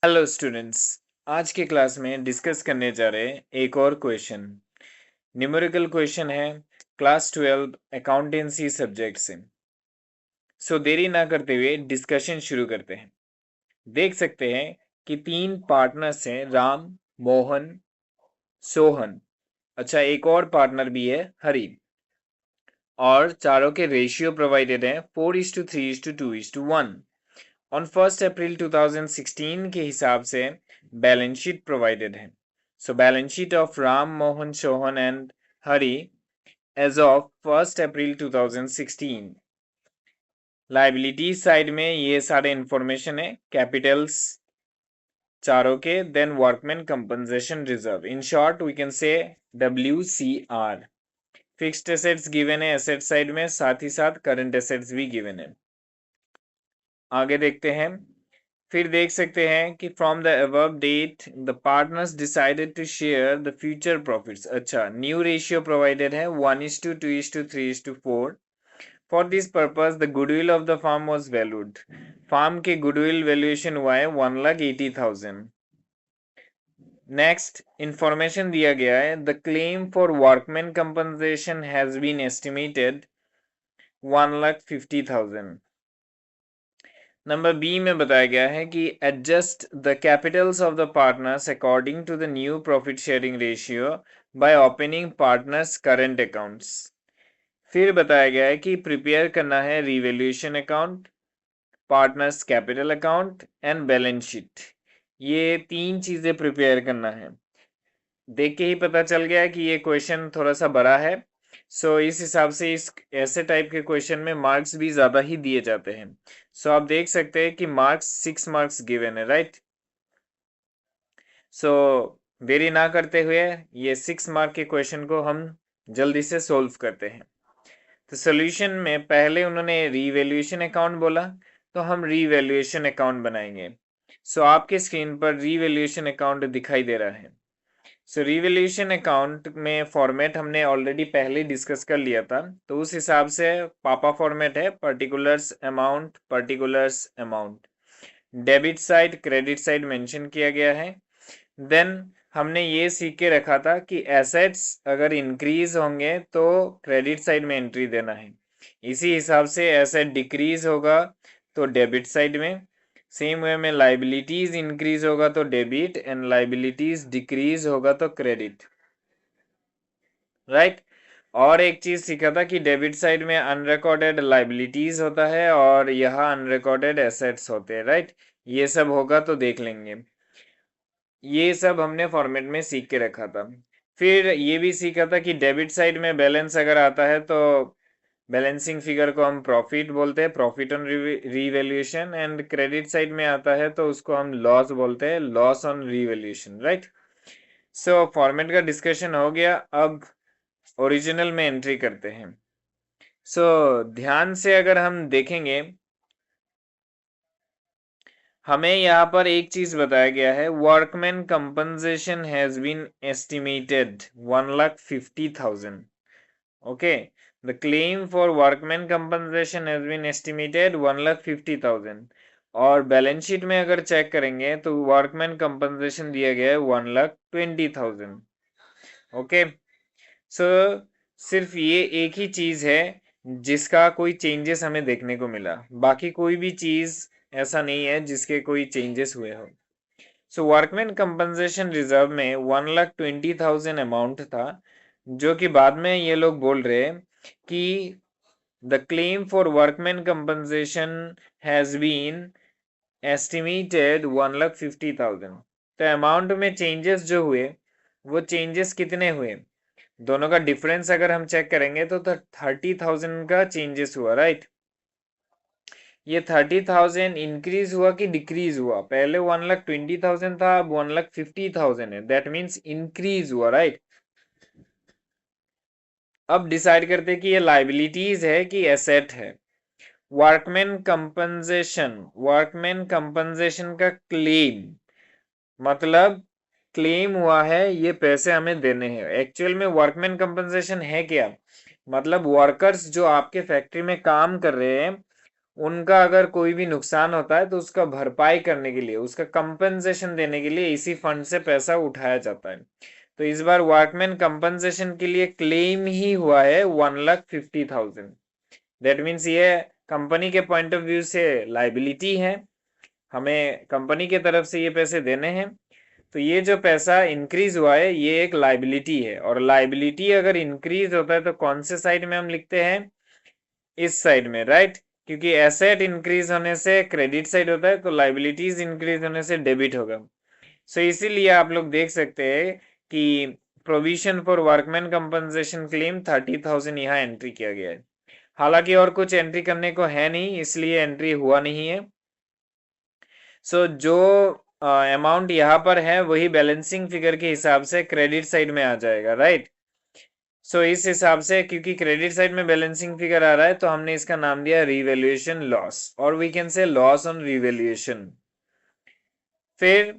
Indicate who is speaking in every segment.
Speaker 1: Hello students, आज के class में डिस्कस करने जा रहे हैं एक और क्वेश्चन। न्यूमेरिकल क्वेश्चन है क्लास 12 अकाउंटेंसी सब्जेक्ट से। सो देरी ना करते हुए डिस्कशन शुरू करते हैं। देख सकते हैं कि 3 पार्टनर्स हैं, राम, मोहन, सोहन। अच्छा, एक और पार्टनर भी है, हरी। और चारों के रेशियो प्रोवाइडेड है 4:3:2:1। ऑन 1 अप्रैल 2016 के हिसाब से बैलेंस शीट प्रोवाइडेड है। So balance sheet of Ram, Mohan, Sohan and Hari as of 1 April 2016। Liability side में ये सारे इंफॉर्मेशन है, कैपिटल्स चारों के, then workman compensation reserve, in short we can say WCR। Fixed assets given है एसेट साइड में, साथ ही साथ करंट एसेट्स भी गिवन है। आगे देखते हैं। फिर देख सकते हैं कि from the above date the partners decided to share the future profits. अच्छा, न्यू रेशियो प्रोवाइडेड है 1:2:3:4। For this purpose the goodwill of the firm was valued. Firm के गुडविल वैल्यूएशन हुआ है 1,80,000। नेक्स्ट इंफॉर्मेशन दिया गया है the claim for workman compensation has been estimated 1,50,000। Number B में बताया गया है कि adjust the capitals of the partners according to the new profit sharing ratio by opening partners current accounts. फिर बताया गया है कि प्रिपेयर करना है revaluation account, partners capital account and balance sheet. ये 3 चीजें प्रिपेयर करना है। देख के ही पता चल गया है कि ये क्वेश्चन थोड़ा सा बड़ा है। सो इस हिसाब से इस ऐसे टाइप के क्वेश्चन में मार्क्स भी ज्यादा ही दिए जाते हैं। सो आप देख सकते हैं कि मार्क्स 6 मार्क्स गिवन है, राइट। सो देरी ना करते हुए ये 6 मार्क के क्वेश्चन को हम जल्दी से सोल्व करते हैं। तो सोल्यूशन में पहले उन्होंने रीवैल्यूएशन अकाउंट बोला, तो हम रीवैल्यूएशन अकाउंट बनाएंगे। सो आपके स्क्रीन पर रीवैल्यूएशन अकाउंट दिखाई दे रहा है। सो रिवैल्यूएशन अकाउंट में फॉर्मेट हमने ऑलरेडी पहले डिस्कस कर लिया था, तो उस हिसाब से पापा फॉर्मेट है particulars amount, particulars amount. Debit side, credit side mention किया गया है। देन हमने ये सीख के रखा था कि एसेट्स अगर इंक्रीज होंगे तो क्रेडिट साइड में एंट्री देना है। इसी हिसाब से एसेट डिक्रीज होगा तो डेबिट साइड में। सेम वे में लाइबिलिटीज इंक्रीज होगा तो डेबिट एंड लाइबिलिटीज डिक्रीज होगा तो क्रेडिट, राइट। और एक चीज सीखा था कि डेबिट साइड में अनरिकॉर्डेड लाइबिलिटीज होता है और यहाँ अनरिकॉर्डेड एसेट्स होते हैं, राइट। ये सब होगा तो देख लेंगे। ये सब हमने फॉर्मेट में सीख के रखा था। फिर ये भी सीखा था कि डेबिट साइड में बैलेंस अगर आता है तो बैलेंसिंग फिगर को हम प्रॉफिट बोलते हैं, profit on revaluation. And credit side में आता है तो उसको हम लॉस बोलते हैं, loss on revaluation, right. So format का डिस्कशन हो गया, अब ओरिजिनल में एंट्री करते हैं। सो ध्यान से अगर हम देखेंगे, हमें यहाँ पर एक चीज बताया गया है workman compensation has been estimated 1,50,000। Okay, the claim for workman compensation has been estimated 1,50,000। और बैलेंस शीट में अगर चेक करेंगे तो वर्कमैन कंपनसेशन दिया गया है 1,20,000। ओके, सो सिर्फ ये एक ही चीज है जिसका कोई चेंजेस हमें देखने को मिला, बाकी कोई भी चीज ऐसा नहीं है जिसके कोई चेंजेस हुए हो। सो वर्कमैन कंपनसेशन रिजर्व में 1,20,000 अमाउंट था, जो कि बाद में ये लोग बोल रहे हैं कि the claim for workman compensation has been estimated 1,50,000। तो अमाउंट में चेंजेस जो हुए वो चेंजेस कितने हुए, दोनों का डिफरेंस अगर हम चेक करेंगे तो 30,000 का चेंजेस हुआ, राइट। ये 30,000 इंक्रीज हुआ कि डिक्रीज हुआ? पहले 1,20,000 था, अब 1,50,000 है, दैट मीन्स इंक्रीज हुआ, राइट। अब डिसाइड करते कि ये लाइबिलिटीज है कि एसेट है। वर्कमैन कंपनसेशन, वर्कमैन कंपनसेशन का क्लेम मतलब क्लेम हुआ है, ये पैसे हमें देने हैं। एक्चुअल में वर्कमैन कंपनसेशन है क्या? मतलब वर्कर्स जो आपके फैक्ट्री में काम कर रहे हैं उनका अगर कोई भी नुकसान होता है तो उसका भरपाई करने के लिए, उसका कंपनसेशन देने के लिए इसी फंड से पैसा उठाया जाता है। तो इस बार वर्कमैन कंपनसेशन के लिए क्लेम ही हुआ है 1,50,000। दैट मीन्स ये कंपनी के पॉइंट ऑफ व्यू से लाइबिलिटी है, हमें कंपनी के तरफ से ये पैसे देने हैं। तो ये जो पैसा इंक्रीज हुआ है ये एक लाइबिलिटी है, और लाइबिलिटी अगर इंक्रीज होता है तो कौन से साइड में हम लिखते हैं, इस साइड में, राइट। क्योंकि एसेट इंक्रीज होने से क्रेडिट साइड होता है, तो लाइबिलिटीज इंक्रीज होने से डेबिट होगा। सो इसीलिए आप लोग देख सकते हैं कि provision for workman compensation claim 30,000 यहाँ एंट्री किया गया है। हालांकि और कुछ एंट्री करने को है नहीं, इसलिए एंट्री हुआ नहीं है। सो जो अमाउंट यहाँ पर है वही बैलेंसिंग फिगर के हिसाब से क्रेडिट साइड में आ जाएगा, राइट। सो इस हिसाब से क्योंकि क्रेडिट साइड में बैलेंसिंग फिगर आ रहा है तो हमने इसका नाम दिया रिवैल्यूएशन लॉस, और we can say loss on revaluation. फिर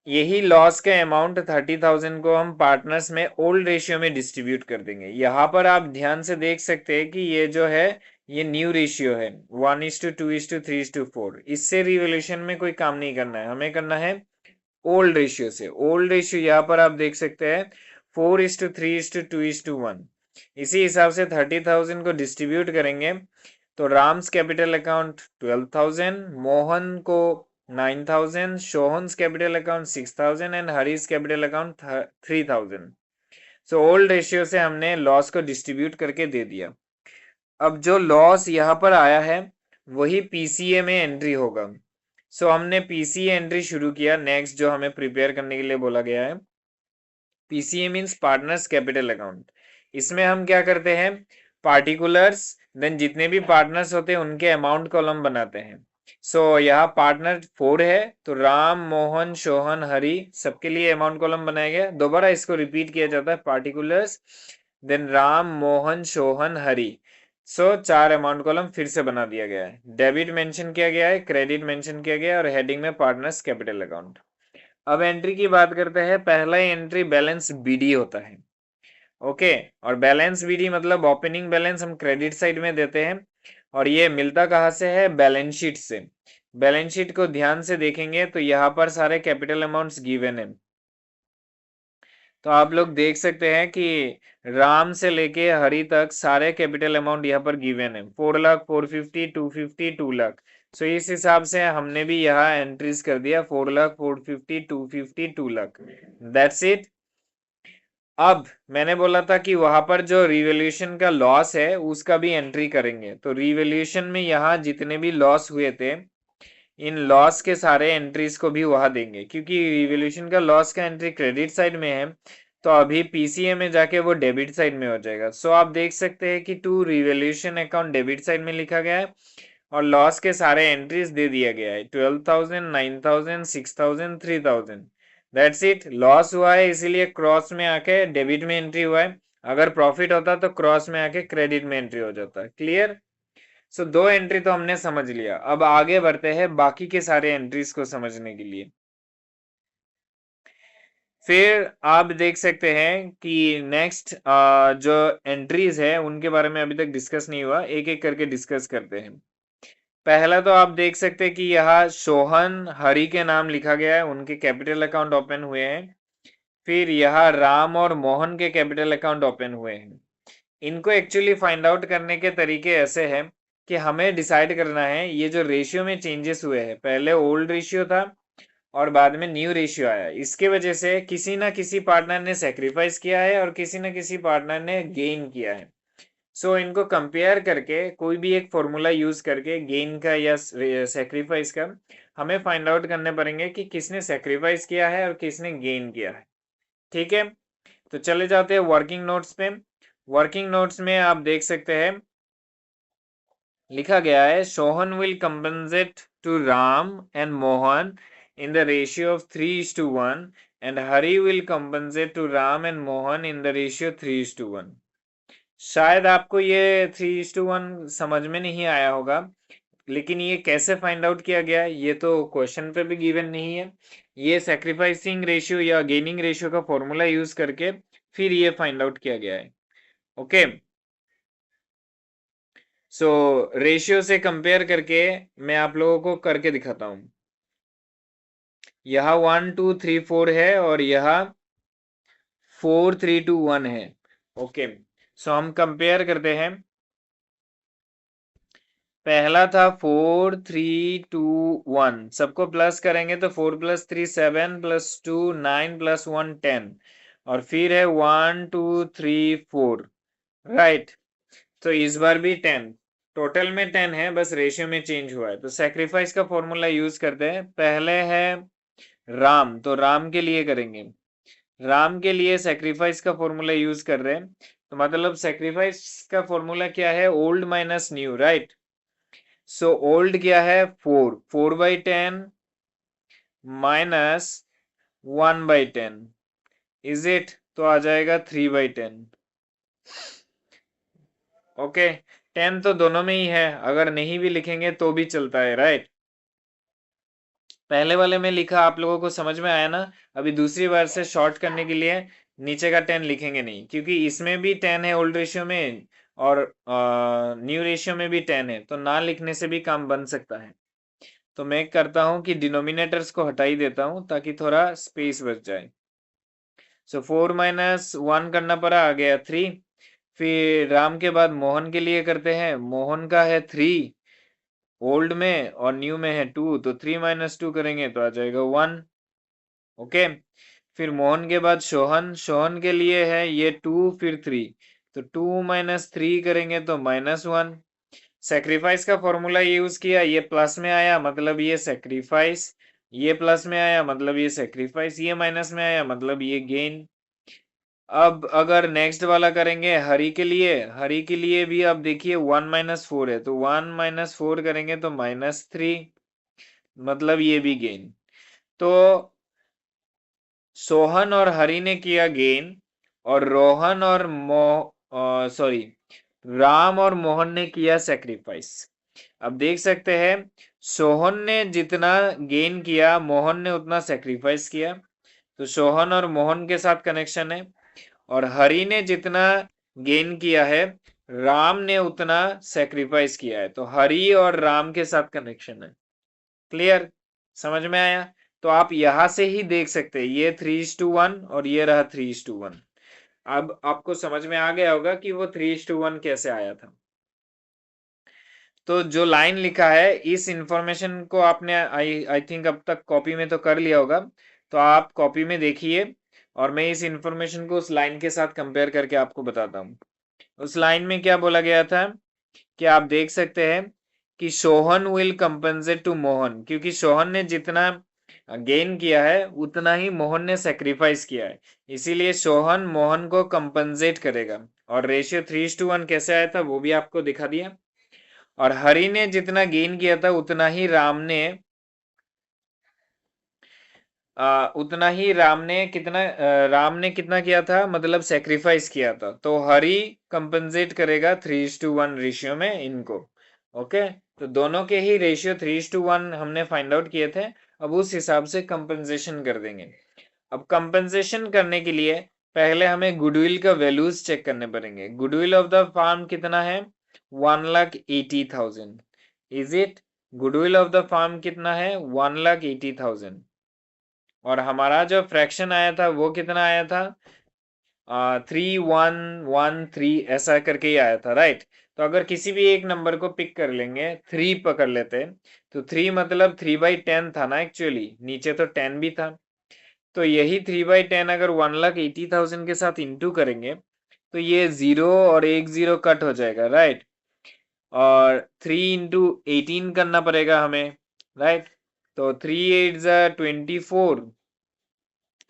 Speaker 1: यही लॉस के अमाउंट 30,000 को हम पार्टनर्स में ओल्ड रेशियो में डिस्ट्रीब्यूट कर देंगे। यहाँ पर आप ध्यान से देख सकते हैं कि ये जो है ये न्यू रेशियो है 1:2:3:4। इससे रिवैल्यूएशन में कोई काम नहीं करना है, हमें करना है ओल्ड रेशियो से। ओल्ड रेशियो यहाँ पर आप देख सकते हैं 4:3:2:1। इसी हिसाब से 30,000 को डिस्ट्रीब्यूट करेंगे तो राम्स कैपिटल अकाउंट 12,000, मोहन को 9,000, Sohan's capital account 6,000 and Harish capital account 3,000। So old ratio से हमने लॉस को डिस्ट्रीब्यूट करके दे दिया। अब जो लॉस यहाँ पर आया है वही पीसीए में एंट्री होगा। सो हमने पीसीए एंट्री शुरू किया। नेक्स्ट जो हमें प्रिपेयर करने के लिए बोला गया है PCA means partners capital account. इसमें हम क्या करते हैं, पार्टिकुलर्स देन जितने भी पार्टनर्स होते हैं उनके अमाउंट कॉलम बनाते हैं। सो यहाँ पार्टनर 4 है तो राम, मोहन, सोहन, हरि सबके लिए अमाउंट कॉलम बनाया गया। दोबारा इसको रिपीट किया जाता है, पार्टिकुलर्स देन राम, मोहन, सोहन, हरि। सो 4 अमाउंट कॉलम फिर से बना दिया गया है। डेबिट मेंशन किया गया है, क्रेडिट मेंशन किया गया है, और हेडिंग में पार्टनर्स कैपिटल अकाउंट। अब एंट्री की बात करते हैं। पहला एंट्री बैलेंस बीडी होता है, ओके। और बैलेंस बीडी मतलब ओपनिंग बैलेंस हम क्रेडिट साइड में देते हैं, और ये मिलता कहाँ से है, बैलेंस शीट से। बैलेंस शीट को ध्यान से देखेंगे तो यहाँ पर सारे कैपिटल अमाउंट्स गिवन है। तो आप लोग देख सकते हैं कि राम से लेके हरि तक सारे कैपिटल अमाउंट यहाँ पर गिवन है, 4 लाख, 450, 250, 2 लाख। सो इस हिसाब से हमने भी यहाँ एंट्रीज कर दिया 4 लाख, 450, 250, 2 लाख। That's it. अब मैंने बोला था कि वहां पर जो रिवैल्यूएशन का लॉस है उसका भी एंट्री करेंगे। तो रिवैल्यूएशन में यहाँ जितने भी लॉस हुए थे इन लॉस के सारे एंट्रीज को भी वहां देंगे, क्योंकि रिवॉल्यूशन का लॉस का एंट्री क्रेडिट साइड में है तो अभी पीसीए में जाके वो डेबिट साइड में हो जाएगा। सो आप देख सकते हैं कि to revolution account debit side में लिखा गया है और लॉस के सारे एंट्रीज दे दिया गया है 12,000, 9,000, 6,000, 3,000। That's it. लॉस हुआ है इसीलिए क्रॉस में आके डेबिट में एंट्री हुआ है, अगर प्रॉफिट होता तो क्रॉस में आके क्रेडिट में एंट्री हो जाता। क्लियर। सो 2 एंट्री तो हमने समझ लिया। अब आगे बढ़ते हैं बाकी के सारे एंट्रीज को समझने के लिए। फिर आप देख सकते हैं कि नेक्स्ट जो एंट्रीज है उनके बारे में अभी तक डिस्कस नहीं हुआ, एक एक करके डिस्कस करते हैं। पहला तो आप देख सकते हैं कि यहाँ सोहन, हरि के नाम लिखा गया है, उनके कैपिटल अकाउंट ओपन हुए हैं। फिर यहाँ राम और मोहन के कैपिटल अकाउंट ओपन हुए हैं। इनको एक्चुअली फाइंड आउट करने के तरीके ऐसे हैं कि हमें डिसाइड करना है ये जो रेशियो में चेंजेस हुए हैं, पहले ओल्ड रेशियो था और बाद में न्यू रेशियो आया, इसके वजह से किसी ना किसी पार्टनर ने सेक्रीफाइस किया है और किसी ना किसी पार्टनर ने गेन किया है। सो इनको कंपेयर करके कोई भी एक फॉर्मूला यूज करके गेन का या सेक्रीफाइस का हमें फाइंड आउट करने पड़ेंगे कि किसने सेक्रीफाइस किया है और किसने गेन किया है। ठीक है, तो चले जाते हैं वर्किंग नोट्स पे। वर्किंग नोट्स में आप देख सकते हैं लिखा गया है Sohan will compensate to Ram and Mohan in the ratio of 3:1 and Hari will compensate to Ram and Mohan in the ratio 3:1। शायद आपको ये 3:1 समझ में नहीं आया होगा, लेकिन ये कैसे फाइंड आउट किया गया ये तो क्वेश्चन पे भी गिवन नहीं है। ये सैक्रिफाइसिंग रेशियो या गेनिंग रेशियो का फॉर्मूला यूज करके फिर ये फाइंड आउट किया गया है। ओके, सो रेशियो से कंपेयर करके मैं आप लोगों को करके दिखाता हूं। यह 1 2 3 4 है और यह 4 3 2 1 है। ओके, सो हम कंपेयर करते हैं। पहला था 4 3 2 1, सबको प्लस करेंगे तो 4 + 3 7 + 2 9 + 1 10, और फिर है 1 2 3 4, राइट। तो इस बार भी 10, टोटल में 10 है, बस रेशियो में चेंज हुआ है। तो सेक्रीफाइस का फॉर्मूला यूज करते हैं। पहले है राम, तो राम के लिए करेंगे। राम के लिए सेक्रीफाइस का फॉर्मूला यूज कर रहे हैं, तो मतलब सेक्रीफाइस का फॉर्मूला क्या है, old minus new, right. So old क्या है, 4 4/10 माइनस 1/10, इज इट, तो आ जाएगा 3/10। ओके, 10 तो दोनों में ही है, अगर नहीं भी लिखेंगे तो भी चलता है, राइट। पहले वाले में लिखा आप लोगों को समझ में आया ना। अभी दूसरी बार से शॉर्ट करने के लिए नीचे का 10 लिखेंगे नहीं, क्योंकि इसमें भी 10 है ओल्ड रेशियो में, और न्यू रेशियो में भी 10 है, तो ना लिखने से भी काम बन सकता है। तो मैं करता हूं कि डिनोमिनेटर्स को हटा ही देता हूं ताकि थोड़ा स्पेस बच जाए। सो 4 - 1 करना पड़ा, आ गया 3। फिर राम के बाद मोहन के लिए करते हैं। मोहन का है 3 ओल्ड में, और न्यू में है 2, तो 3 - 2 करेंगे तो आ जाएगा 1। ओके, फिर मोहन के बाद सोहन, सोहन के लिए है ये 2 फिर 3, तो 2 - 3 करेंगे तो -1। सेक्रीफाइस का फॉर्मूला यूज किया, ये प्लस में आया मतलब ये सेक्रीफाइस, ये प्लस में आया मतलब ये सेक्रीफाइस, ये माइनस में आया मतलब ये गेन। अब अगर नेक्स्ट वाला करेंगे हरि के लिए, हरि के लिए भी अब देखिए 1 - 4 है, तो 1 - 4 करेंगे तो -3, मतलब ये भी गेन। तो सोहन और हरि ने किया गेन, और रोहन और सॉरी, राम और मोहन ने किया सेक्रीफाइस। अब देख सकते हैं, सोहन ने जितना गेन किया मोहन ने उतना सेक्रीफाइस किया, तो सोहन और मोहन के साथ कनेक्शन है। और हरि ने जितना गेन किया है राम ने उतना सेक्रीफाइस किया है, तो हरि और राम के साथ कनेक्शन है। क्लियर, समझ में आया। तो आप यहां से ही देख सकते हैं, ये 3:1 और ये रहा 3:1। अब आपको समझ में आ गया होगा कि वो 3:1 कैसे आया था। तो जो लाइन लिखा है, इस इंफॉर्मेशन को आपने आई थिंक अब तक कॉपी में तो कर लिया होगा, तो आप कॉपी में देखिए, और मैं इस इंफॉर्मेशन को उस लाइन के साथ कंपेयर करके आपको बताता हूँ। उस लाइन में क्या बोला गया था कि आप देख सकते हैं कि Sohan will compensate to Mohan, क्योंकि सोहन ने जितना गेन किया है उतना ही मोहन ने सेक्रीफाइस किया है, इसीलिए सोहन मोहन को कंपनसेट करेगा। और रेशियो 3:1 कैसे आया था वो भी आपको दिखा दिया। और हरि ने जितना गेन किया था उतना ही राम ने राम ने कितना किया था, मतलब सेक्रीफाइस किया था, तो हरि कंपनसेट करेगा 3:1 रेशियो में इनको। ओके, तो दोनों के ही रेशियो 3:1 हमने फाइंड आउट किए थे, अब उस हिसाब से कंपनसेशन कर देंगे। अब कंपनसेशन करने के लिए पहले हमें गुडविल का वैल्यूज चेक करने पड़ेंगे। गुडविल ऑफ द फार्म कितना है, 1,80,000, is it. Goodwill of the firm कितना है, 1,80,000, और हमारा जो फ्रैक्शन आया था वो कितना आया था, 3,113 ऐसा करके ही आया था, राइट। तो अगर किसी भी एक नंबर को पिक कर लेंगे, 3 पकड़ लेते, तो 3 मतलब 3/10 था ना, एक्चुअली नीचे तो 10 भी था, तो यही 3/10 अगर 1,80,000 के साथ इंटू करेंगे तो ये 0 और एक 0 कट हो जाएगा, राइट। और 3 × 18 करना पड़ेगा हमें, राइट। तो 3 8 = 24,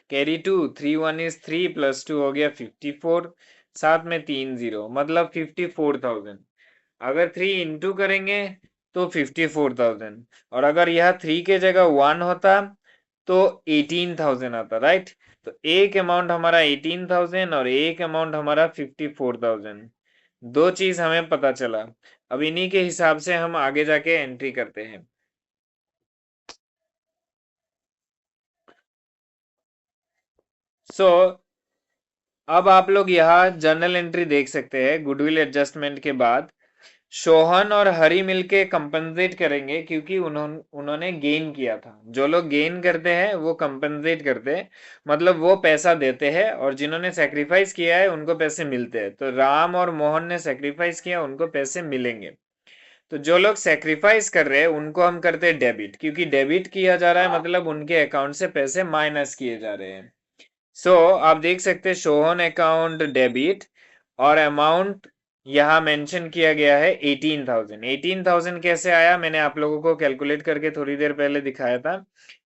Speaker 1: कैरी 2, 3 1 = 3 + 2 हो गया 54, साथ में 3 0 मतलब 54,000। अगर 3 इंटू करेंगे तो 54,000, और अगर यह 3 के जगह 1 होता तो 18,000 आता, राइट। तो एक अमाउंट हमारा 18,000 और एक अमाउंट हमारा 54,000, दो चीज हमें पता चला। अब इन्हीं के हिसाब से हम आगे जाके एंट्री करते हैं। सो अब आप लोग यहाँ जर्नल एंट्री देख सकते हैं गुडविल एडजस्टमेंट के बाद। सोहन और हरी मिलके कंपनसेट करेंगे क्योंकि उन्होंने गेन किया था। जो लोग गेन करते हैं वो कंपनसेट करते हैं, मतलब वो पैसा देते हैं, और जिन्होंने सेक्रीफाइस किया है उनको पैसे मिलते हैं। तो राम और मोहन ने सेक्रीफाइस किया, उनको पैसे मिलेंगे। तो जो लोग सेक्रीफाइस कर रहे हैं उनको हम करते हैं डेबिट, क्योंकि डेबिट किया जा रहा है मतलब उनके अकाउंट से पैसे माइनस किए जा रहे हैं। सो आप देख सकते हैं सोहन अकाउंट डेबिट, और अमाउंट यहाँ मेंशन किया गया है 18,000। 18,000 कैसे आया, मैंने आप लोगों को कैलकुलेट करके थोड़ी देर पहले दिखाया था,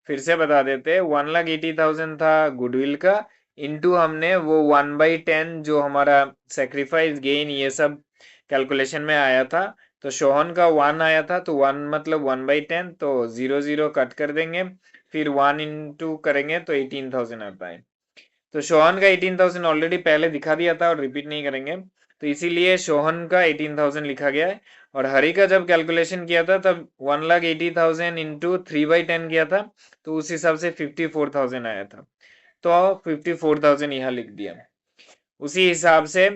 Speaker 1: फिर से बता देते हैं। 1,80,000 था गुडविल का, इंटू हमने वो 1/10 जो हमारा सेक्रीफाइस गेन ये सब कैलकुलेशन में आया था। तो सोहन का 1 आया था, तो 1 मतलब 1/10, तो 0 0 कट कर देंगे, फिर 1 इंटू करेंगे तो 18,000 आता है। तो सोहन का 18,000 ऑलरेडी पहले दिखा दिया था और रिपीट नहीं करेंगे, तो इसीलिए सोहन का 18,000 लिखा गया है। और हरि का जब कैलकुलेशन किया था तब 1,80,000 इंटू 3/10 किया था, तो उस हिसाब से 54,000 आया था, तो 54,000 यहाँ लिख दिया। उसी हिसाब से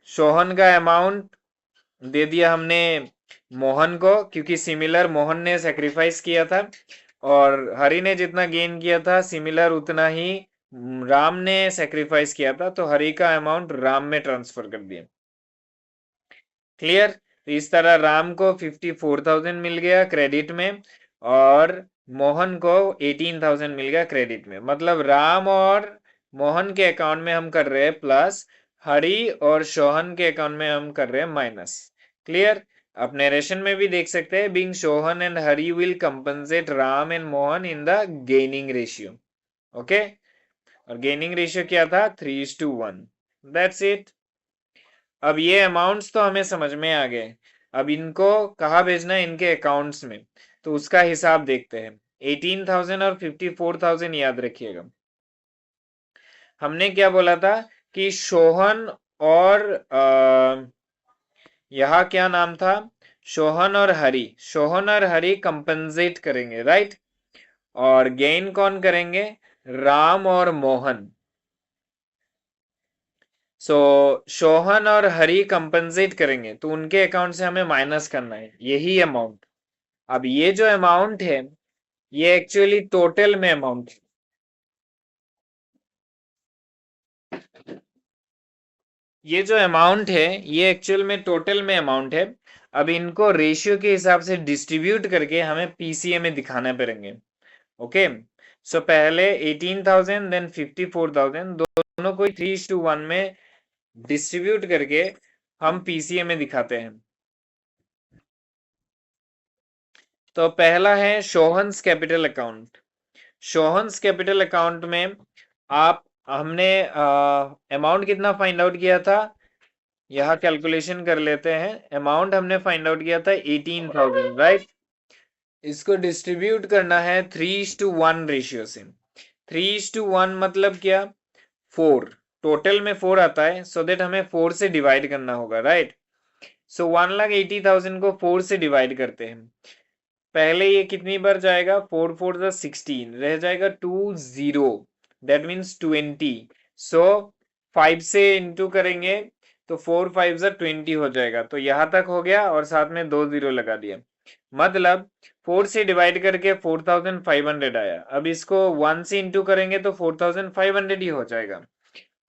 Speaker 1: सोहन का अमाउंट दे दिया हमने मोहन को, क्योंकि सिमिलर मोहन ने सेक्रीफाइस किया था, और हरि ने जितना गेन किया था सिमिलर उतना ही राम ने सेक्रीफाइस किया था, तो हरि का अमाउंट राम में ट्रांसफर कर दिया। क्लियर। तो इस तरह राम को 54,000 मिल गया क्रेडिट में, और मोहन को 18,000 मिल गया क्रेडिट में। मतलब राम और मोहन के अकाउंट में हम कर रहे हैं प्लस, हरि और सोहन के अकाउंट में हम कर रहे हैं माइनस। क्लियर। आप नरेशन में भी देख सकते हैं, being Sohan and Hari will compensate Ram and Mohan in the gaining ratio. Okay, और गेनिंग रेशियो क्या था, 3:1। That's it. अब ये अमाउंट्स तो हमें समझ में आ गए, अब इनको कहाँ भेजना है, इनके अकाउंट्स में, तो उसका हिसाब देखते हैं। 18,000 और 54,000 याद रखिएगा। हमने क्या बोला था कि सोहन और यहाँ क्या नाम था, सोहन और हरि, सोहन और हरि कंपनसेट करेंगे, राइट। और गेन कौन करेंगे, राम और मोहन। सोहन और हरि कंपनसेट करेंगे, तो उनके अकाउंट से हमें माइनस करना है यही अमाउंट। अब ये जो अमाउंट है ये एक्चुअली टोटल में अमाउंट, ये जो अमाउंट है ये एक्चुअल में टोटल में अमाउंट है। अब इनको रेशियो के हिसाब से डिस्ट्रीब्यूट करके हमें पीसीए में दिखाना पड़ेंगे। ओके, सो पहले 18,000 देन 54,000 दोनों को 3:1 में डिस्ट्रीब्यूट करके हम पीसीए में दिखाते हैं। तो पहला है Sohan's capital account. Sohan's capital account में आप हमने अमाउंट कितना फाइंड आउट किया था, यह कैलकुलेशन कर लेते हैं। अमाउंट हमने फाइंड आउट किया था 18,000, राइट। इसको डिस्ट्रीब्यूट करना है 3:1 रेशियो से। 3:1 मतलब क्या, 4, टोटल में 4 आता है, सो देट हमें 4 से डिवाइड करना होगा, राइट। सो 1,80,000 को 4 से डिवाइड करते हैं। पहले ये कितनी बार जाएगा, 4 4 16, रह जाएगा 20, दैट मीन्स 20। सो 5 से इंटू करेंगे तो 4 5 20 हो जाएगा, तो यहां तक हो गया और साथ में 2 0 लगा दिया। मतलब 4 से डिवाइड करके 4,500 आया। अब इसको 1 से इंटू करेंगे तो 4,500 ही हो जाएगा,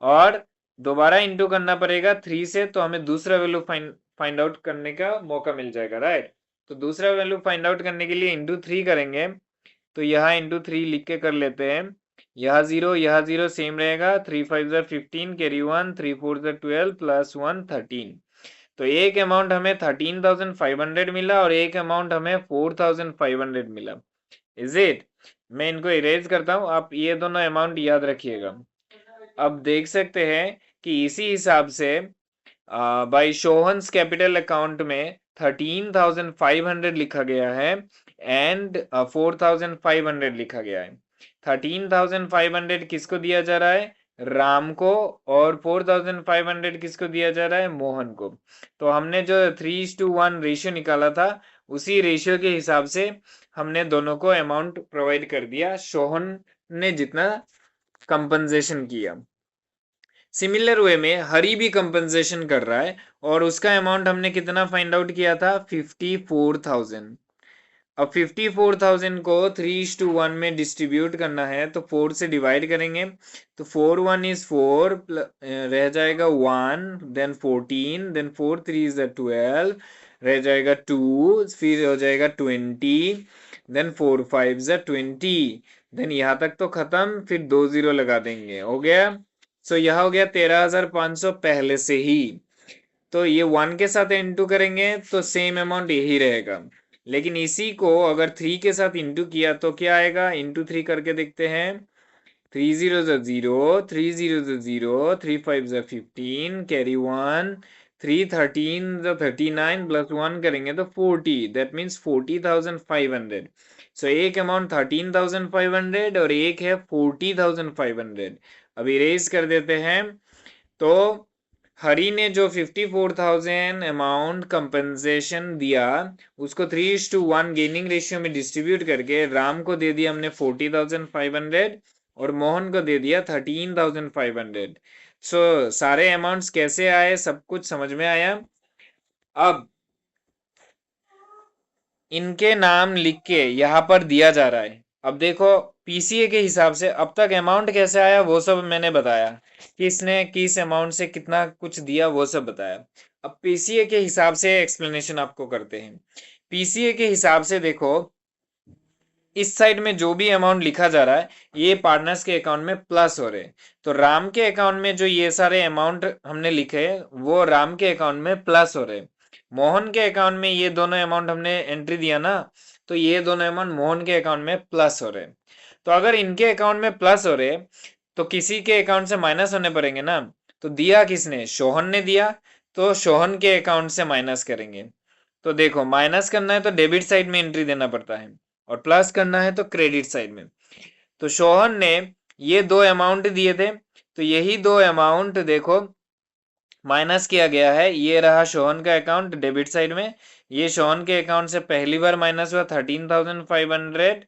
Speaker 1: और दोबारा इंटू करना पड़ेगा 3 से, तो हमें दूसरा वैल्यू फाइंड आउट करने का मौका मिल जाएगा, राइट। तो दूसरा वैल्यू फाइंड आउट करने के लिए इंटू 3 करेंगे, तो यहाँ इंटू 3 लिख के कर लेते हैं। यहाँ 0 सेम रहेगा, 3 5 15 कैरी 1, 3 4 12 प्लस 1 13। तो एक अमाउंट हमें 13,500 मिला और एक अमाउंट हमें 4,500 मिला। Is it. मैं इनको इरेज करता हूँ, आप ये दोनों अमाउंट याद रखिएगा। अब देख सकते हैं कि इसी हिसाब से बाई सोहन्स कैपिटल अकाउंट में 13,500 लिखा गया है एंड 4,500 लिखा गया है। 13,500 किसको दिया जा रहा है, राम को, और 4,500 किसको दिया जा रहा है, मोहन को। तो हमने जो 3:1 रेशियो निकाला था उसी रेशियो के हिसाब से हमने दोनों को अमाउंट प्रोवाइड कर दिया, सोहन ने जितना कंपनसेशन किया। सिमिलर वे में हरी भी कंपनसेशन कर रहा है और उसका अमाउंट हमने कितना फाइंड आउट किया था 54,000। अब 54,000 को 3:1 में डिस्ट्रीब्यूट करना है तो 4 से डिवाइड करेंगे तो 4 1 इज 4 रह जाएगा 1 देन 14 देन 4 3 इज 12 रह जाएगा 2 फिर हो जाएगा 20 देन 4 5 इज 20 देन यहाँ तक तो खत्म फिर 2 0 लगा देंगे हो गया। सो यह हो गया 13,500 पहले से ही। तो ये 1 के साथ इंटू करेंगे तो सेम अमाउंट यही रहेगा, लेकिन इसी को अगर 3 के साथ इंटू किया तो क्या आएगा, इंटू 3 करके देखते हैं। 3 0 0 3 0 0 3 5 15 कैरी 1 3 13 39 प्लस 1 करेंगे तो 40 दैट मीन्स 40,500। सो एक अमाउंट 13,500 और एक है 40,500। अब इरेज कर देते हैं तो हरी ने जो 54,000 अमाउंट कंपनसेशन दिया उसको 3:1 गेनिंग रेशियो में डिस्ट्रीब्यूट करके राम को दे दिया हमने 40,500 और मोहन को दे दिया 13,500। सो सारे अमाउंट्स कैसे आए सब कुछ समझ में आया। अब इनके नाम लिख के यहाँ पर दिया जा रहा है। अब देखो पीसीए के हिसाब से अब तक अमाउंट कैसे आया वो सब मैंने बताया, किसने किस अमाउंट से कितना कुछ दिया वो सब बताया। अब पीसीए के हिसाब से एक्सप्लेनेशन आपको करते हैं। पीसीए के हिसाब से देखो इस साइड में जो भी अमाउंट लिखा जा रहा है ये पार्टनर्स के अकाउंट में प्लस हो रहे हैं। तो राम के अकाउंट में जो ये सारे अमाउंट हमने लिखे वो राम के अकाउंट में प्लस हो रहे हैं। मोहन के अकाउंट में ये दोनों अमाउंट हमने एंट्री दिया ना, तो ये दोनों अमाउंट मोहन के अकाउंट में प्लस हो रहे हैं। तो अगर इनके अकाउंट में प्लस हो रहे तो किसी के अकाउंट से माइनस होने पड़ेंगे ना। तो दिया किसने, सोहन ने दिया, तो सोहन के अकाउंट से माइनस करेंगे। तो देखो माइनस करना है तो डेबिट साइड में एंट्री देना पड़ता है और प्लस करना है तो क्रेडिट साइड में। तो सोहन ने ये दो अमाउंट दिए थे तो यही दो अमाउंट देखो माइनस किया गया है। ये रहा सोहन का अकाउंट डेबिट साइड में, ये सोहन के अकाउंट से पहली बार माइनस हुआ 13,500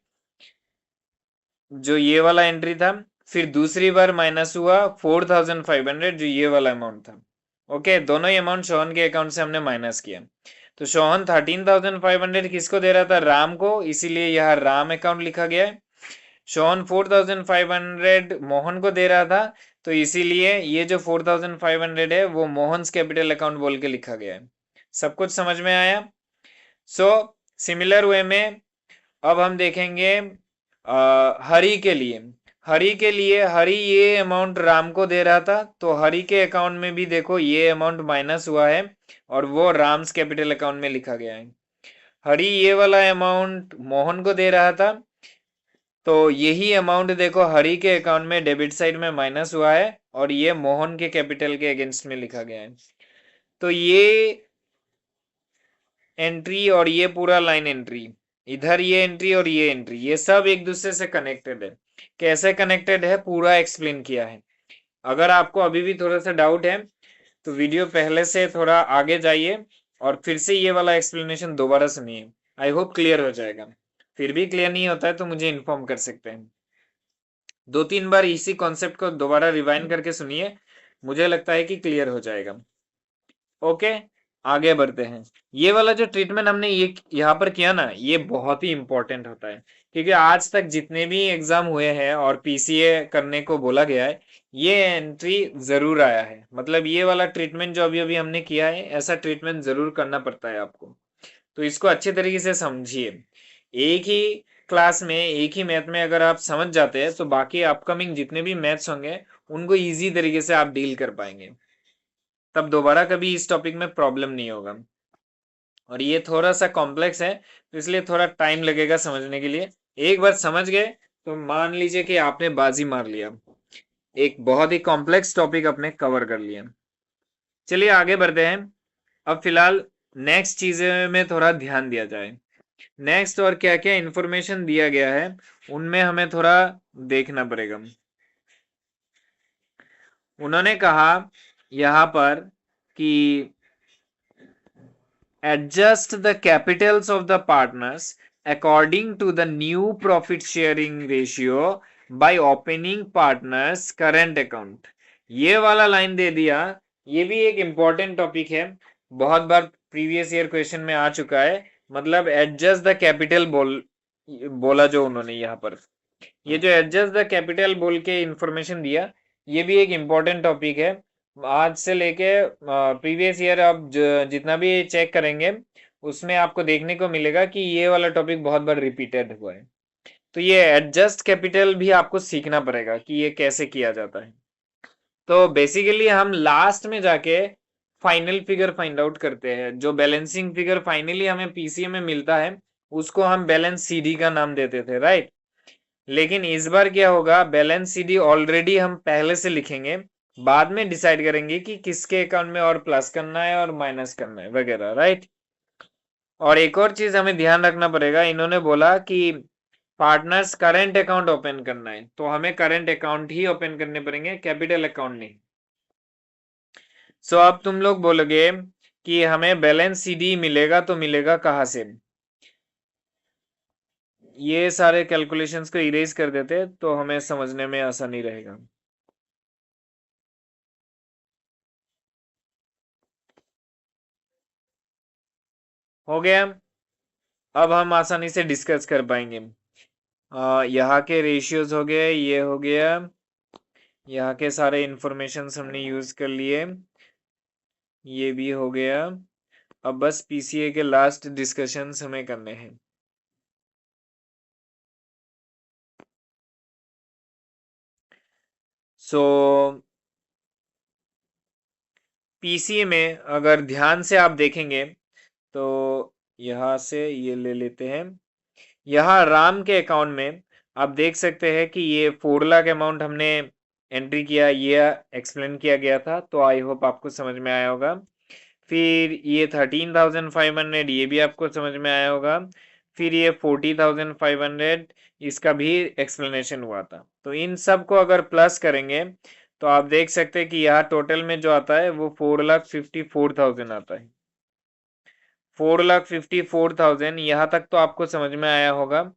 Speaker 1: जो ये वाला एंट्री था, फिर दूसरी बार माइनस हुआ 4,500 जो ये वाला अमाउंट था। ओके दोनों ही अमाउंट सोहन के अकाउंट से हमने माइनस किया। तो सोहन 13,500 किसको दे रहा था, राम को, इसीलिए यह राम अकाउंट लिखा गया है। सोहन 4,500 मोहन को दे रहा था तो इसीलिए ये जो 4,500 है वो मोहन कैपिटल अकाउंट बोल के लिखा गया है। सब कुछ समझ में आया। सो सिमिलर वे में अब हम देखेंगे हरी के लिए। हरी ये अमाउंट राम को दे रहा था तो हरी के अकाउंट में भी देखो ये अमाउंट माइनस हुआ है और वो राम्स कैपिटल अकाउंट में लिखा गया है। हरी ये वाला अमाउंट मोहन को दे रहा था तो यही अमाउंट देखो हरी के अकाउंट में डेबिट साइड में माइनस हुआ है और ये मोहन के कैपिटल के अगेंस्ट में लिखा गया है। तो ये एंट्री और ये पूरा लाइन एंट्री, इधर ये एंट्री और ये एंट्री, ये सब एक दूसरे से कनेक्टेड है। कैसे कनेक्टेड है पूरा एक्सप्लेन किया है। अगर आपको अभी भी थोड़ा सा डाउट है तो वीडियो पहले से थोड़ा आगे जाइए और फिर से ये वाला एक्सप्लेनेशन दोबारा सुनिए, आई होप क्लियर हो जाएगा। फिर भी क्लियर नहीं होता है तो मुझे इन्फॉर्म कर सकते हैं। 2-3 बार इसी कॉन्सेप्ट को दोबारा रिवाइंड करके सुनिए, मुझे लगता है कि क्लियर हो जाएगा। ओके आगे बढ़ते हैं। ये वाला जो ट्रीटमेंट हमने ये यहाँ पर किया ना ये बहुत ही इंपॉर्टेंट होता है, क्योंकि आज तक जितने भी एग्जाम हुए हैं और पीसीए करने को बोला गया है ये एंट्री जरूर आया है। मतलब ये वाला ट्रीटमेंट जो अभी अभी हमने किया है ऐसा ट्रीटमेंट जरूर करना पड़ता है आपको। तो इसको अच्छे तरीके से समझिए। एक ही क्लास में एक ही मैथ में अगर आप समझ जाते हैं तो बाकी अपकमिंग जितने भी मैथ्स होंगे उनको इजी तरीके से आप डील कर पाएंगे, तब दोबारा कभी इस टॉपिक में प्रॉब्लम नहीं होगा। और ये थोड़ा सा कॉम्प्लेक्स है तो इसलिए थोड़ा टाइम लगेगा समझने के लिए। एक बार समझ गए तो मान लीजिए कि आपने बाजी मार लिया, एक बहुत ही कॉम्प्लेक्स टॉपिक आपने कवर कर लिया। चलिए आगे बढ़ते हैं। अब फिलहाल नेक्स्ट चीजें में थोड़ा ध्यान दिया जाए। नेक्स्ट और क्या क्या इंफॉर्मेशन दिया गया है उनमें हमें थोड़ा देखना पड़ेगा। उन्होंने कहा यहां पर कि adjust the capitals of the partners according to the new profit sharing ratio by opening partners current account। ये वाला लाइन दे दिया, ये भी एक इंपॉर्टेंट टॉपिक है, बहुत बार प्रीवियस ईयर क्वेश्चन में आ चुका है। मतलब एडजस्ट द कैपिटल बोला जो उन्होंने यहाँ पर, ये जो एडजस्ट द कैपिटल बोल के इंफॉर्मेशन दिया, ये भी एक इम्पोर्टेंट टॉपिक है। आज से लेके प्रीवियस ईयर आप जितना भी चेक करेंगे उसमें आपको देखने को मिलेगा कि ये वाला टॉपिक बहुत बार रिपीटेड हुआ है। तो ये एडजस्ट कैपिटल भी आपको सीखना पड़ेगा कि ये कैसे किया जाता है। तो बेसिकली हम लास्ट में जाके फाइनल फिगर फाइंड आउट करते हैं। जो बैलेंसिंग फिगर फाइनली हमें पीसीए में मिलता है उसको हम बैलेंस सीडी का नाम देते थे, राइट। लेकिन इस बार क्या होगा, बैलेंस सीडी ऑलरेडी हम पहले से लिखेंगे, बाद में डिसाइड करेंगे कि किसके अकाउंट में और प्लस करना है और माइनस करना है वगैरह, राइट। और एक और चीज हमें ध्यान रखना पड़ेगा, इन्होंने बोला कि पार्टनर्स करंट अकाउंट ओपन करना है, तो हमें करंट अकाउंट ही ओपन करने पड़ेंगे, कैपिटल अकाउंट नहीं। सो अब तुम लोग बोलोगे कि हमें बैलेंस सीडी मिलेगा, तो मिलेगा कहां से? ये सारे कैलकुलेशंस को इरेज कर देते तो हमें समझने में आसानी रहेगा। हो गया, अब हम आसानी से डिस्कस कर पाएंगे। यहाँ के रेशियोज हो गए, ये हो गया, यहाँ के सारे इंफॉर्मेशन हमने यूज कर लिए, ये भी हो गया। अब बस पीसीए के लास्ट डिस्कशंस हमें करने हैं। सो पीसीए में अगर ध्यान से आप देखेंगे तो यहाँ से ये ले लेते हैं, यहाँ राम के अकाउंट में आप देख सकते हैं कि ये 4 लाख अमाउंट हमने एंट्री किया, ये एक्सप्लेन किया गया था, तो आई होप आपको समझ में आया होगा। फिर ये 13,500, ये भी आपको समझ में आया होगा। फिर ये 40,500, इसका भी एक्सप्लेनेशन हुआ था। तो इन सब को अगर प्लस करेंगे तो आप देख सकते हैं कि यहाँ टोटल में जो आता है वो 4,54,000 आता है। 4,54,000, यहाँ तक तो आपको समझ में आया होगा।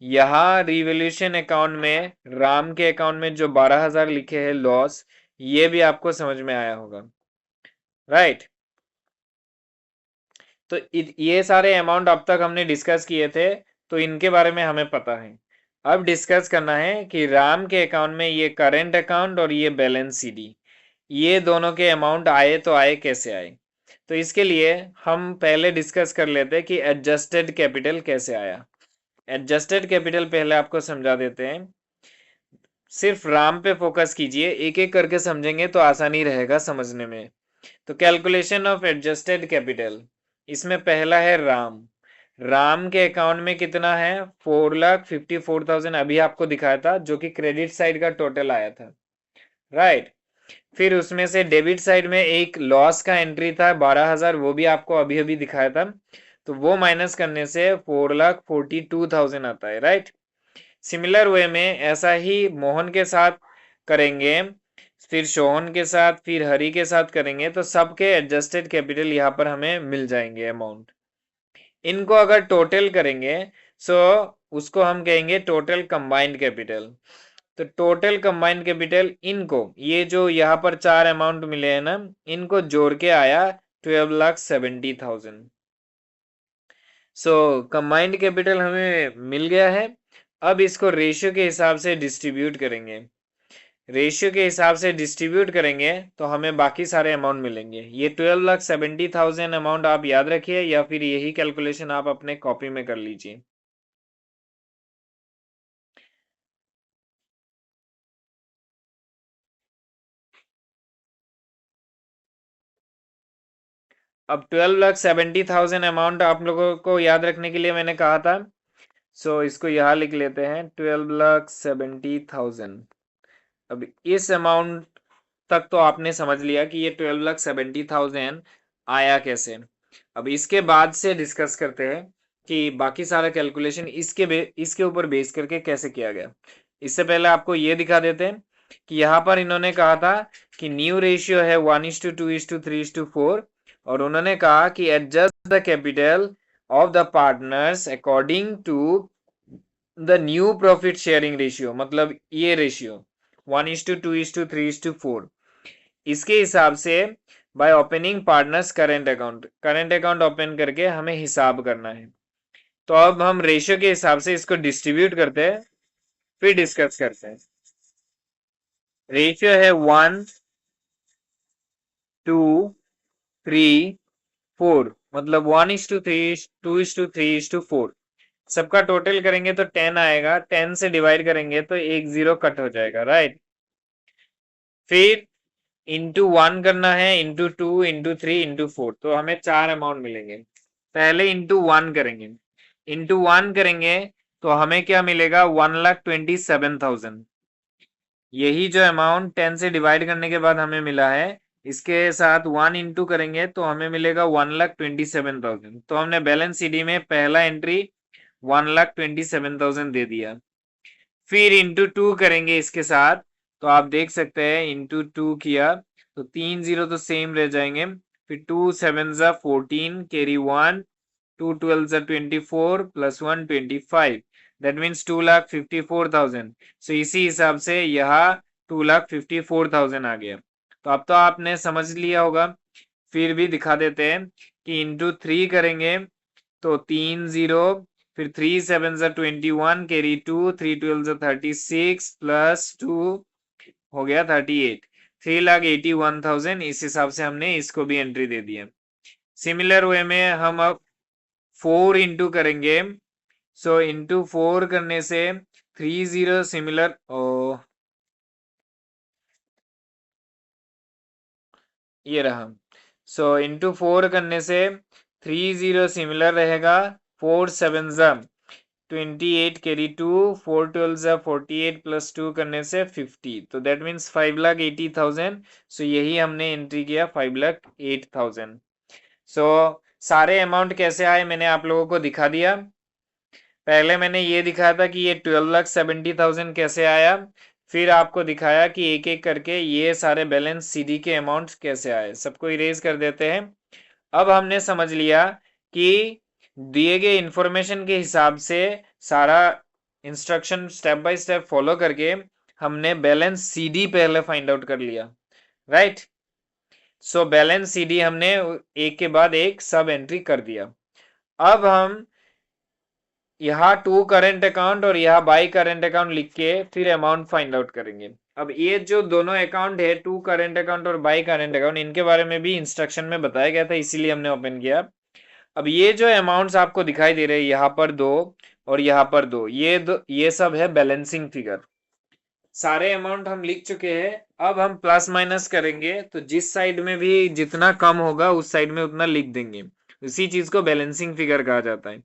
Speaker 1: यहाँ रिवोल्यूशन अकाउंट में, राम के अकाउंट में जो 12,000 लिखे हैं लॉस, ये भी आपको समझ में आया होगा, राइट। तो ये सारे अमाउंट अब तक हमने डिस्कस किए थे, तो इनके बारे में हमें पता है। अब डिस्कस करना है कि राम के अकाउंट में ये करंट अकाउंट और ये बैलेंस सीडी, ये दोनों के अमाउंट आए तो आए, कैसे आए? तो इसके लिए हम पहले डिस्कस कर लेते हैं कि एडजस्टेड कैपिटल कैसे आया। एडजस्टेड कैपिटल पहले आपको समझा देते हैं। सिर्फ राम पे फोकस कीजिए, एक एक करके समझेंगे तो आसानी रहेगा समझने में। तो कैलकुलेशन ऑफ एडजस्टेड कैपिटल, इसमें पहला है राम। राम के अकाउंट में कितना है? 4,54,000 अभी आपको दिखाया था, जो कि क्रेडिट साइड का टोटल आया था, राइट। फिर उसमें से डेबिट साइड में एक लॉस का एंट्री था 12,000, वो भी आपको अभी अभी दिखाया था, तो वो माइनस करने से 4,42,000 आता है, राइट। सिमिलर वे में ऐसा ही मोहन के साथ करेंगे, फिर शोहन के साथ, फिर हरि के साथ करेंगे, तो सबके एडजस्टेड कैपिटल यहाँ पर हमें मिल जाएंगे अमाउंट। इनको अगर टोटल करेंगे सो उसको हम कहेंगे टोटल कंबाइंड कैपिटल। तो टोटल कंबाइंड कैपिटल, इनको, ये जो यहाँ पर 4 अमाउंट मिले हैं ना, इनको जोड़ के आया 12,70,000। सो कंबाइंड कैपिटल हमें मिल गया है। अब इसको रेशियो के हिसाब से डिस्ट्रीब्यूट करेंगे। रेशियो के हिसाब से डिस्ट्रीब्यूट करेंगे तो हमें बाकी सारे अमाउंट मिलेंगे। ये 12,70,000 अमाउंट आप याद रखिए, या फिर यही कैलकुलेशन आप अपने कॉपी में कर लीजिए। अब 12,70,000 अमाउंट आप लोगों को याद रखने के लिए मैंने कहा था, सो इसको यहाँ लिख लेते हैं 12,70,000। अब इस अमाउंट तक तो आपने समझ लिया कि ये 12,70,000 आया कैसे। अब इसके बाद से डिस्कस करते हैं कि बाकी सारा कैलकुलेशन इसके ऊपर बेस करके कैसे किया गया। इससे पहले आपको ये दिखा देते हैं कि यहाँ पर इन्होंने कहा था कि न्यू रेशियो है 1:2:3:4, और उन्होंने कहा कि adjust the capital of the partners according to the new profit sharing ratio, मतलब ये रेशियो 1:2:3:4। इसके हिसाब से by opening partners current account open करके हमें हिसाब करना है। तो अब हम रेशियो के हिसाब से इसको डिस्ट्रीब्यूट करते हैं, फिर डिस्कस करते हैं। रेशियो है 1:2:3:4, मतलब 1:3:2:3:4। सबका टोटल करेंगे तो 10 आएगा, 10 से डिवाइड करेंगे तो एक जीरो कट हो जाएगा, राइट। फिर इंटू 1 करना है, इंटू 2, इंटू 3, इंटू 4, तो हमें 4 अमाउंट मिलेंगे। पहले इंटू 1 करेंगे, इंटू 1 करेंगे तो हमें क्या मिलेगा, 1,27,000। यही जो अमाउंट 10 से डिवाइड करने के बाद हमें मिला है, इसके साथ 1 इंटू करेंगे तो हमें मिलेगा 1,27,000। तो हमने बैलेंस सीडी में पहला एंट्री 1,27,000 दे दिया। फिर इंटू 2 करेंगे इसके साथ, तो आप देख सकते हैं इंटू 2 किया तो 3 जीरो तो सेम रह जाएंगे। फिर 2 7 जा 14, कैरी 1, 2 12 जा 24 प्लस 1 25, दैट मीन्स 2,54,000। सो इसी हिसाब से यहाँ 2,54,000 आ गया। तो अब तो आपने समझ लिया होगा, फिर भी दिखा देते हैं कि इंटू 3 करेंगे तो 3 जीरो, फिर 3 7 जा 21, कैरी 2, 3 12 जा 36 प्लस 2 हो गया 38, 3,81,000। इस हिसाब से हमने इसको भी एंट्री दे दिया। सिमिलर वे में हम अब 4 इंटू करेंगे, सो इंटू 4 करने से 3 जीरो सिमिलर, ये रहा। सो इंटू 4 करने से 3 जीरो सिमिलर रहेगा, 4 7 जा 28, कैरी 2, 4 12 जा 48 प्लस 2 करने से 50, तो दैट मीन्स 5,80,000। सो यही हमने एंट्री किया, 5,08,000। सो सारे अमाउंट कैसे आए मैंने आप लोगों को दिखा दिया। पहले मैंने ये दिखाया था कि ये 12,70,000 कैसे आया, फिर आपको दिखाया कि एक एक करके ये सारे बैलेंस सीडी के अमाउंट कैसे आए। सबको इरेज कर देते हैं। अब हमने समझ लिया कि दिए गए इंफॉर्मेशन के हिसाब से सारा instruction step by step follow करके हमने बैलेंस सीडी पहले फाइंड आउट कर लिया, राइट। सो बैलेंस सीडी हमने एक के बाद एक सब एंट्री कर दिया। अब हम यहाँ टू करेंट अकाउंट और यहाँ बाई करेंट अकाउंट लिख के फिर अमाउंट फाइंड आउट करेंगे। अब ये जो दोनों अकाउंट है, टू करेंट अकाउंट और बाई करेंट अकाउंट, इनके बारे में भी इंस्ट्रक्शन में बताया गया था, इसीलिए हमने ओपन किया। अब ये जो अमाउंट्स आपको दिखाई दे रहे हैं, यहाँ पर दो और यहाँ पर दो, ये सब है बैलेंसिंग फिगर। सारे अमाउंट हम लिख चुके हैं। अब हम प्लस माइनस करेंगे तो जिस साइड में भी जितना कम होगा उस साइड में उतना लिख देंगे, उसी चीज को बैलेंसिंग फिगर कहा जाता है।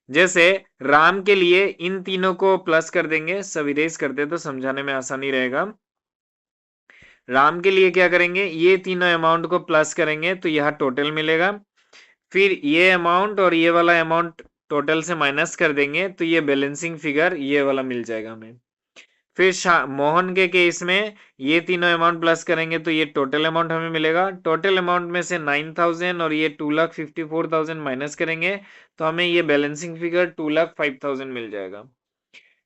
Speaker 1: जैसे राम के लिए इन तीनों को प्लस कर देंगे, सब इरेज करते तो समझाने में आसानी रहेगा। राम के लिए क्या करेंगे, ये तीनों अमाउंट को प्लस करेंगे तो यह टोटल मिलेगा। फिर ये अमाउंट और ये वाला अमाउंट टोटल से माइनस कर देंगे तो ये बैलेंसिंग फिगर ये वाला मिल जाएगा हमें। फिर मोहन के केस में ये तीनों अमाउंट प्लस करेंगे तो ये टोटल अमाउंट हमें मिलेगा। टोटल अमाउंट में से 9,000 और ये 2,54,000 माइनस करेंगे तो हमें ये बैलेंसिंग फिगर 2,05,000 मिल जाएगा।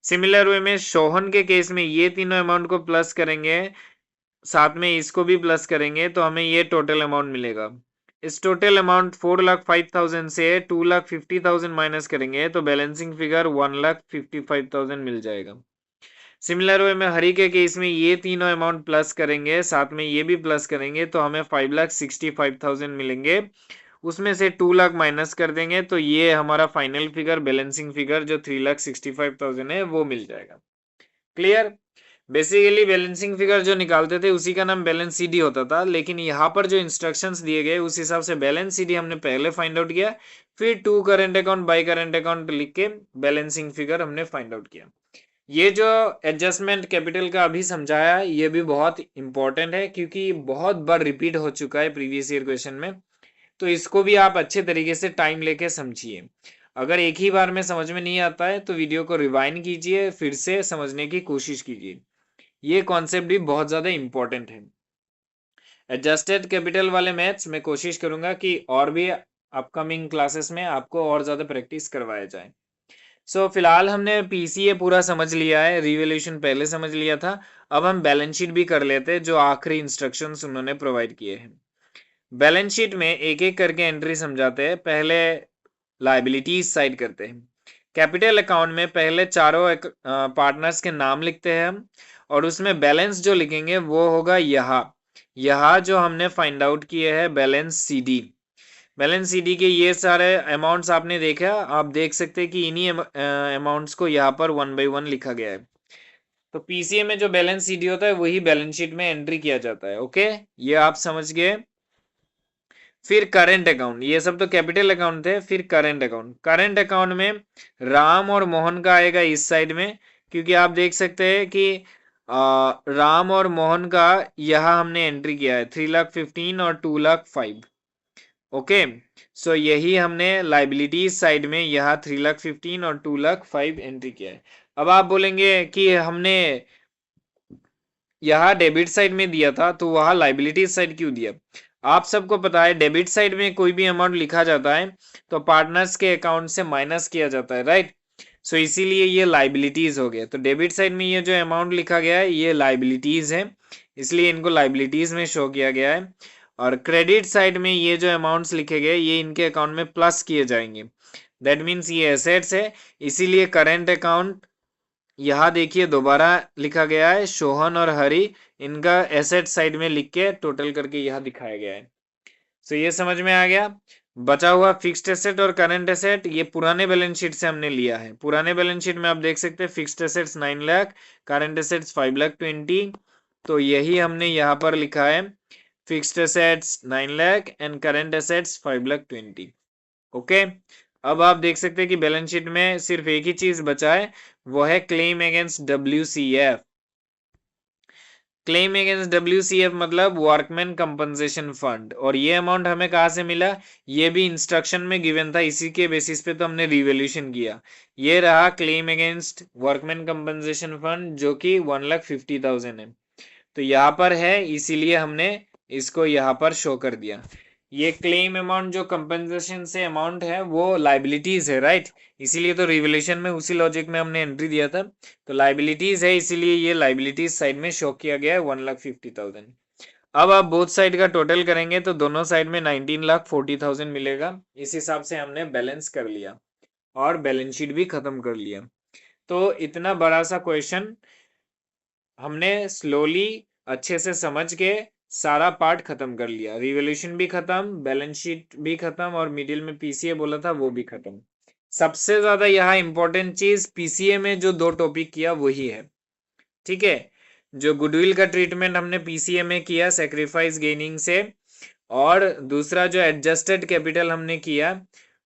Speaker 1: सिमिलर वे में सोहन के केस में ये तीनों अमाउंट को प्लस करेंगे, साथ में इसको भी प्लस करेंगे तो हमें ये टोटल अमाउंट मिलेगा। इस टोटल अमाउंट 4,05,000 से 2,50,000 माइनस करेंगे तो बैलेंसिंग फिगर 1,55,000 मिल जाएगा। सिमिलर वे में हरी के केस में ये तीनों अमाउंट प्लस करेंगे, साथ में ये भी प्लस करेंगे तो हमें 5,65,000 मिलेंगे। उसमें से 2 लाख माइनस कर देंगे तो ये हमारा फाइनल फिगर बैलेंसिंग फिगर जो 3,65,000 है वो मिल जाएगा। क्लियर। बेसिकली बैलेंसिंग फिगर जो निकालते थे उसी का नाम बैलेंस सीडी होता था, लेकिन यहाँ पर जो इंस्ट्रक्शंस दिए गए उस हिसाब से बैलेंस सीडी हमने पहले फाइंड आउट किया, फिर to current account by current account लिख के बैलेंसिंग फिगर हमने फाइंड आउट किया। ये जो एडजस्टमेंट कैपिटल का अभी समझाया ये भी बहुत इंपॉर्टेंट है, क्योंकि बहुत बार रिपीट हो चुका है प्रीवियस ईयर क्वेश्चन में। तो इसको भी आप अच्छे तरीके से टाइम लेके समझिए। अगर एक ही बार में समझ में नहीं आता है तो वीडियो को रिवाइंड कीजिए, फिर से समझने की कोशिश कीजिए। ये कॉन्सेप्ट भी बहुत ज्यादा इंपॉर्टेंट है। एडजस्टेड कैपिटल वाले मैथ्स मैं कोशिश करूंगा कि और भी अपकमिंग क्लासेस में आपको और ज्यादा प्रैक्टिस करवाया जाए। फिलहाल हमने पीसीए पूरा समझ लिया है, रिवैल्यूएशन पहले समझ लिया था। अब हम बैलेंस शीट भी कर लेते हैं, जो आखिरी इंस्ट्रक्शंस उन्होंने प्रोवाइड किए हैं। बैलेंस शीट में एक एक करके एंट्री समझाते हैं। पहले लाइबिलिटीज साइड करते हैं। कैपिटल अकाउंट में पहले चारों पार्टनर्स के नाम लिखते हैं हम, और उसमें बैलेंस जो लिखेंगे वो होगा यहाँ जो हमने फाइंड आउट किए हैं बैलेंस सीडी। बैलेंस सीडी के ये सारे अमाउंट्स आपने देखा, आप देख सकते हैं कि इन्हीं अमाउंट्स को यहाँ पर 1 by 1 लिखा गया है। तो पीसीए में जो बैलेंस सीडी होता है वही बैलेंस शीट में एंट्री किया जाता है। ओके, ये आप समझ गए। फिर करंट अकाउंट, ये सब तो कैपिटल अकाउंट थे। फिर करंट अकाउंट में राम और मोहन का आएगा इस साइड में, क्योंकि आप देख सकते हैं कि राम और मोहन का यहाँ हमने एंट्री किया है 3,15,000 और 2,05,000। ओके, सो यही हमने लाइबिलिटीज साइड में यहाँ 3,15,000 और 2,05,000 एंट्री किया है। अब आप बोलेंगे कि हमने यहाँ डेबिट साइड में दिया था तो वहां लाइबिलिटीज साइड क्यों दिया? आप सबको पता है डेबिट साइड में कोई भी अमाउंट लिखा जाता है तो पार्टनर्स के अकाउंट से माइनस किया जाता है, राइट? सो इसीलिए ये लाइबिलिटीज हो गया। तो डेबिट साइड में ये जो अमाउंट लिखा गया है ये लाइबिलिटीज है, इसलिए इनको लाइबिलिटीज में शो किया गया है। और क्रेडिट साइड में ये जो अमाउंट्स लिखे गए ये इनके अकाउंट में प्लस किए जाएंगे। दैट मीन्स ये एसेट्स है, इसीलिए करेंट अकाउंट यहाँ देखिए दोबारा लिखा गया है सोहन और हरि, इनका एसेट साइड में लिख के टोटल करके यहाँ दिखाया गया है। सो ये समझ में आ गया। बचा हुआ फिक्स्ड एसेट और करंट एसेट ये पुराने बैलेंस शीट से हमने लिया है। पुराने बैलेंस शीट में आप देख सकते हैं fixed assets 9 lakh, current assets 5,20,000। तो यही हमने यहाँ पर लिखा है, fixed assets 9 lakh and current assets 5,20,000। Okay, अब आप देख सकते हैं कि बैलेंस शीट में सिर्फ एक ही चीज बचा है, वो है claim against WCF। Claim against WCF मतलब वर्कमैन कंपनसेशन फंड। और ये अमाउंट हमें कहाँ से मिला? ये भी इंस्ट्रक्शन में गिवन था, इसी के बेसिस पे तो हमने रिवैल्यूएशन किया। ये रहा claim against workman compensation fund, जो कि 1,50,000 है। तो यहाँ पर है, इसीलिए हमने इसको यहाँ पर शो कर दिया। ये क्लेम अमाउंट जो कंपनसेशन से अमाउंट है वो लाइबिलिटीज है, राइट? इसीलिए तो रिवैल्यूएशन में उसी लॉजिक में हमने एंट्री दिया था। तो लाइबिलिटीज है, इसीलिए ये लाइबिलिटीज साइड में शो किया गया है 1,50,000। अब आप बोथ साइड का टोटल करेंगे तो दोनों साइड में 19,40,000 मिलेगा। इस हिसाब से हमने बैलेंस कर लिया और बैलेंस शीट भी खत्म कर लिया। तो इतना बड़ा सा क्वेश्चन हमने स्लोली अच्छे से समझ के सारा पार्ट खत्म कर लिया। रिवॉल्यूशन भी खत्म, बैलेंस शीट भी खत्म, और मिडिल में पीसीए बोला था वो भी खत्म। सबसे ज्यादा यहाँ इंपॉर्टेंट चीज पीसीए में जो दो टॉपिक किया वही है, ठीक है? जो गुडविल का ट्रीटमेंट हमने पीसीए में किया सेक्रीफाइस गेनिंग से, और दूसरा जो एडजस्टेड कैपिटल हमने किया,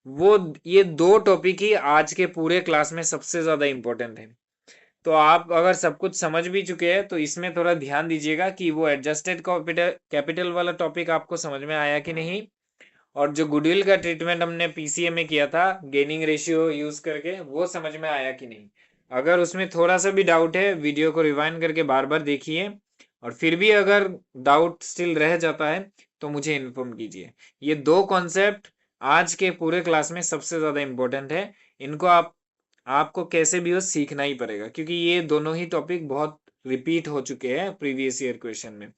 Speaker 1: वो ये दो टॉपिक ही आज के पूरे क्लास में सबसे ज्यादा इंपॉर्टेंट है। तो आप अगर सब कुछ समझ भी चुके हैं तो इसमें थोड़ा ध्यान दीजिएगा कि वो एडजस्टेड कैपिटल वाला टॉपिक आपको समझ में आया कि नहीं, और जो गुडविल का ट्रीटमेंट हमने पीसीए में किया था गेनिंग रेशियो यूज करके वो समझ में आया कि नहीं। अगर उसमें थोड़ा सा भी डाउट है वीडियो को रिवाइंड करके बार बार देखिए, और फिर भी अगर डाउट स्टिल रह जाता है तो मुझे इन्फॉर्म कीजिए। ये दो कॉन्सेप्ट आज के पूरे क्लास में सबसे ज्यादा इंपॉर्टेंट है। इनको आपको कैसे भी हो सीखना ही पड़ेगा, क्योंकि ये दोनों ही टॉपिक बहुत रिपीट हो चुके हैं प्रीवियस ईयर क्वेश्चन में।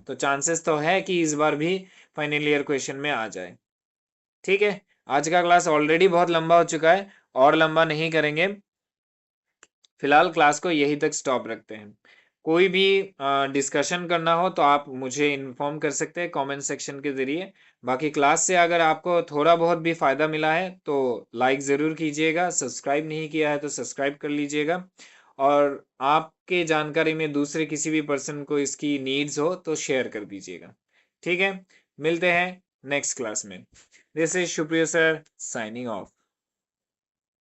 Speaker 1: तो चांसेस तो है कि इस बार भी फाइनल ईयर क्वेश्चन में आ जाए। ठीक है, आज का क्लास ऑलरेडी बहुत लंबा हो चुका है, और लंबा नहीं करेंगे। फिलहाल क्लास को यही तक स्टॉप रखते हैं। कोई भी डिस्कशन करना हो तो आप मुझे इन्फॉर्म कर सकते हैं कमेंट सेक्शन के जरिए। बाकी क्लास से अगर आपको थोड़ा बहुत भी फायदा मिला है तो लाइक ज़रूर कीजिएगा, सब्सक्राइब नहीं किया है तो सब्सक्राइब कर लीजिएगा, और आपके जानकारी में दूसरे किसी भी पर्सन को इसकी नीड्स हो तो शेयर कर दीजिएगा। ठीक है, मिलते हैं नेक्स्ट क्लास में। दिस इज शुक्रिया सर, साइनिंग ऑफ।